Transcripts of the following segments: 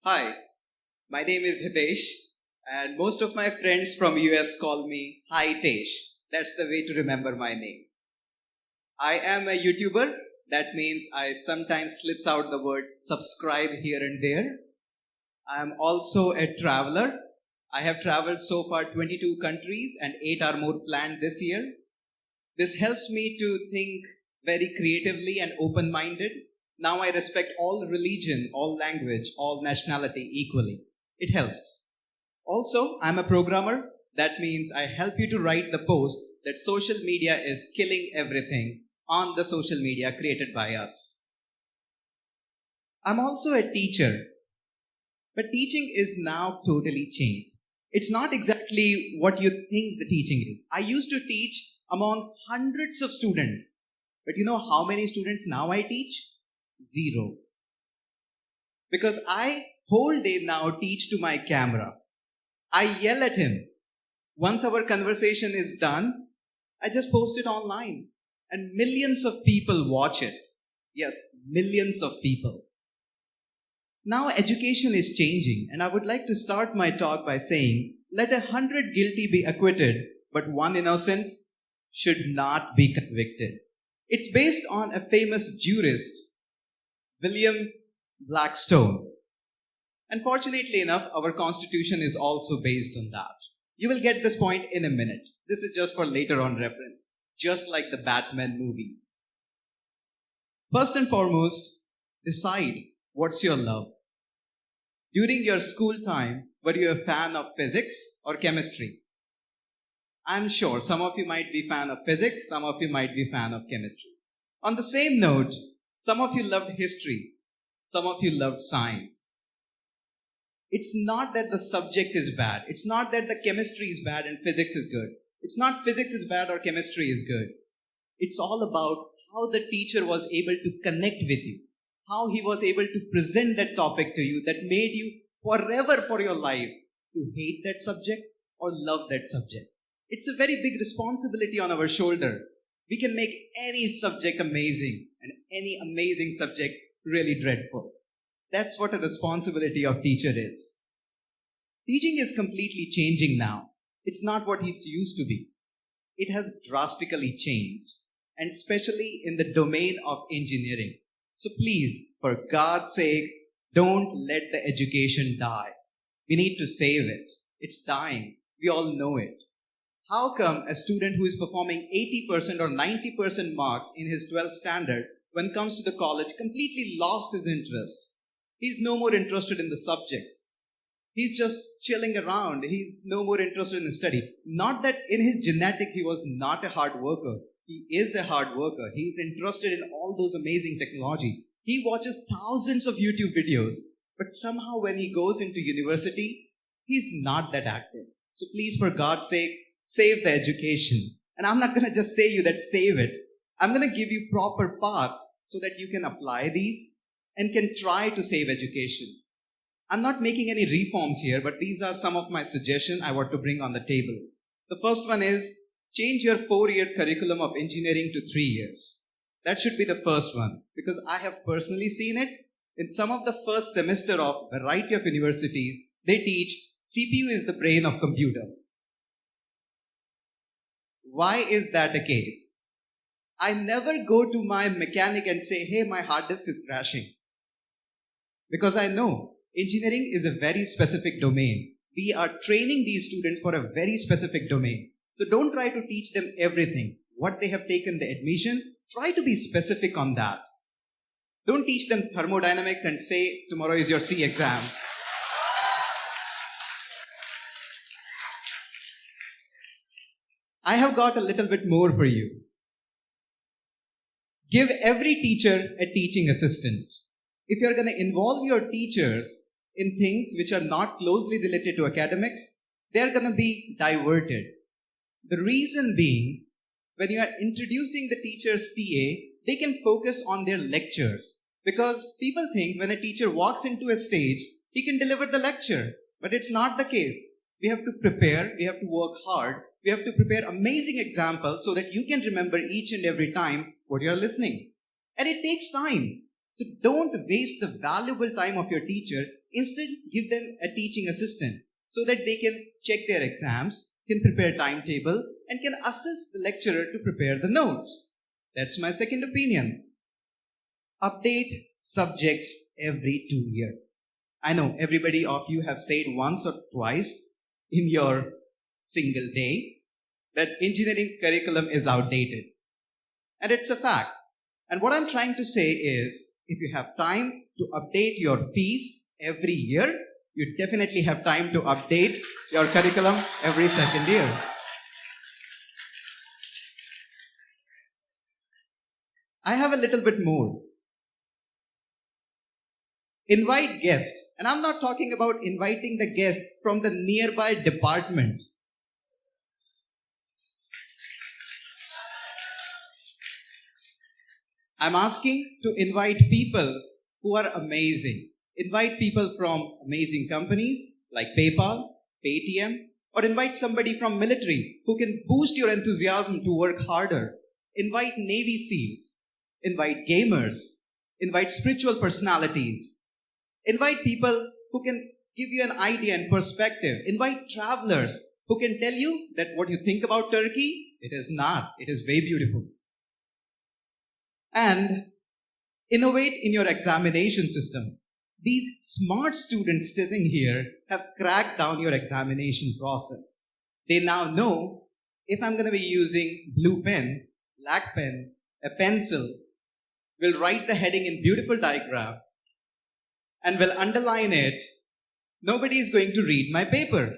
Hi, my name is Hitesh, and most of my friends from US call me Hitesh. That's the way to remember my name. I am a YouTuber. That means I sometimes slips out the word subscribe here and there. I am also a traveler. I have traveled so far 22 countries and 8 are more planned this year. This helps me to think very creatively and open-minded. Now I respect all religion, all language, all nationality equally. It helps. Also, I'm a programmer. That means I help you to write the post that social media is killing everything on the social media created by us. I'm also a teacher, but teaching is now totally changed. It's not exactly what you think the teaching is. I used to teach among hundreds of students, but you know how many students now I teach? Zero. Because I whole day now teach to my camera. I yell at him. Once our conversation is done, I just post it online and millions of people watch it. Yes, millions of people. Now education is changing and I would like to start my talk by saying, let 100 guilty be acquitted, but one innocent should not be convicted. It's based on a famous jurist, William Blackstone. Unfortunately enough, our constitution is also based on that. You will get this point in a minute. This is just for later on reference, just like the Batman movies. First and foremost, decide what's your love. During your school time, were you a fan of physics or chemistry? I'm sure some of you might be fan of physics, some of you might be fan of chemistry. On the same note, some of you loved history, some of you loved science. It's not that the subject is bad. It's not that the chemistry is bad and physics is good. It's not physics is bad or chemistry is good. It's all about how the teacher was able to connect with you, how he was able to present that topic to you that made you forever for your life to hate that subject or love that subject. It's a very big responsibility on our shoulder. We can make any subject amazing and any amazing subject really dreadful. That's what a responsibility of teacher is. Teaching is completely changing now. It's not what it used to be. It has drastically changed, and especially in the domain of engineering. So please, for God's sake, don't let the education die. We need to save it. It's dying. We all know it. How come a student who is performing 80% or 90% marks in his 12th standard when it comes to the college completely lost his interest? He's no more interested in the subjects. He's just chilling around. He's no more interested in study. Not that in his genetic he was not a hard worker. He is a hard worker. He's interested in all those amazing technology. He watches thousands of YouTube videos. But somehow when he goes into university, he's not that active. So please, for God's sake, save the education. And I'm not going to just say you that save it. I'm going to give you proper path so that you can apply these and can try to save education. I'm not making any reforms here, but these are some of my suggestions I want to bring on the table. The first one is change your 4-year curriculum of engineering to 3 years. That should be the first one because I have personally seen it. In some of the first semester of a variety of universities, they teach CPU is the brain of computer. Why is that the case? I never go to my mechanic and say, hey, my hard disk is crashing. Because I know engineering is a very specific domain. We are training these students for a very specific domain. So don't try to teach them everything. What they have taken the admission, try to be specific on that. Don't teach them thermodynamics and say tomorrow is your C exam. I have got a little bit more for you. Give every teacher a teaching assistant. If you're going to involve your teachers in things which are not closely related to academics, they're going to be diverted. The reason being, when you are introducing the teacher's TA, they can focus on their lectures. Because people think when a teacher walks into a stage, he can deliver the lecture. But it's not the case. We have to prepare, we have to work hard, we have to prepare amazing examples so that you can remember each and every time what you're listening. And it takes time. So don't waste the valuable time of your teacher Instead, give them a teaching assistant so that they can check their exams, can prepare timetable, and can assist the lecturer to prepare the notes. That's my second opinion. Update subjects every 2 years. I know everybody of you have said once or twice in your single day that engineering curriculum is outdated. And it's a fact. And what I'm trying to say is, if you have time to update your piece every year, you definitely have time to update your curriculum every second year. I have a little bit more. Invite guests. And I'm not talking about inviting the guest from the nearby department. I'm asking to invite people who are amazing. Invite people from amazing companies like PayPal, Paytm, or invite somebody from military who can boost your enthusiasm to work harder. Invite Navy SEALs. Invite gamers. Invite spiritual personalities. Invite people who can give you an idea and perspective. Invite travelers who can tell you that what you think about Turkey, it is not. It is very beautiful. And innovate in your examination system. These smart students sitting here have cracked down your examination process. They now know if I'm going to be using blue pen, black pen, a pencil, will write the heading in beautiful diagram and will underline it, nobody is going to read my paper.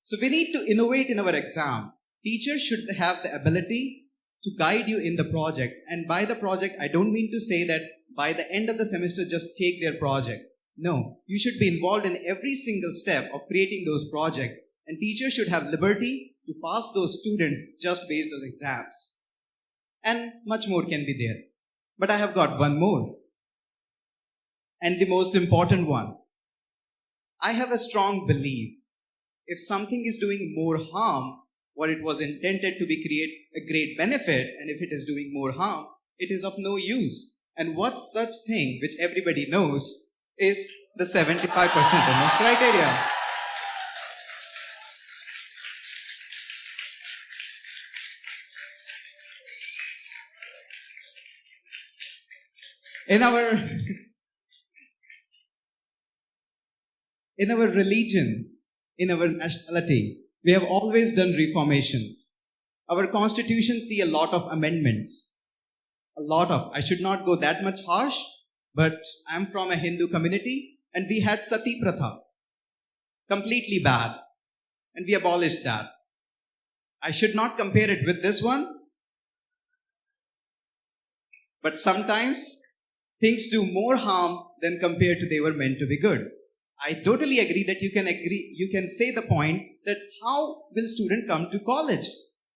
So we need to innovate in our exam. Teachers should have the ability to guide you in the projects. And by the project, I don't mean to say that by the end of the semester, just take their project. No, you should be involved in every single step of creating those projects. And teachers should have liberty to pass those students just based on exams. And much more can be there. But I have got one more. And the most important one. I have a strong belief. If something is doing more harm, what it was intended to be create a great benefit, and if it is doing more harm, it is of no use. And what's such thing which everybody knows is the 75% attendance criteria. In our religion, in our nationality, we have always done reformations. Our constitution see a lot of amendments. I should not go that much harsh, but I'm from a Hindu community and we had Sati Pratha. Completely bad. And we abolished that. I should not compare it with this one. But sometimes things do more harm than compared to they were meant to be good. I totally agree that you can say the point that how will student come to college?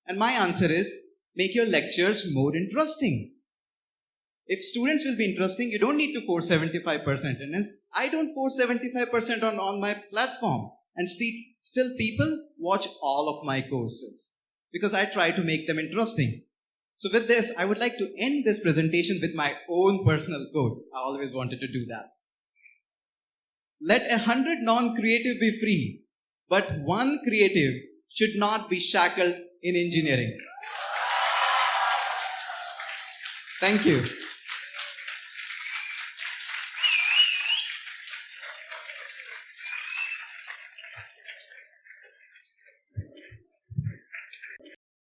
And my answer is, make your lectures more interesting. If students will be interesting, you don't need to force 75% attendance. I don't force 75% on my platform. And still people watch all of my courses because I try to make them interesting. So with this, I would like to end this presentation with my own personal quote. I always wanted to do that. Let 100 non-creative be free, but one creative should not be shackled in engineering. Thank you.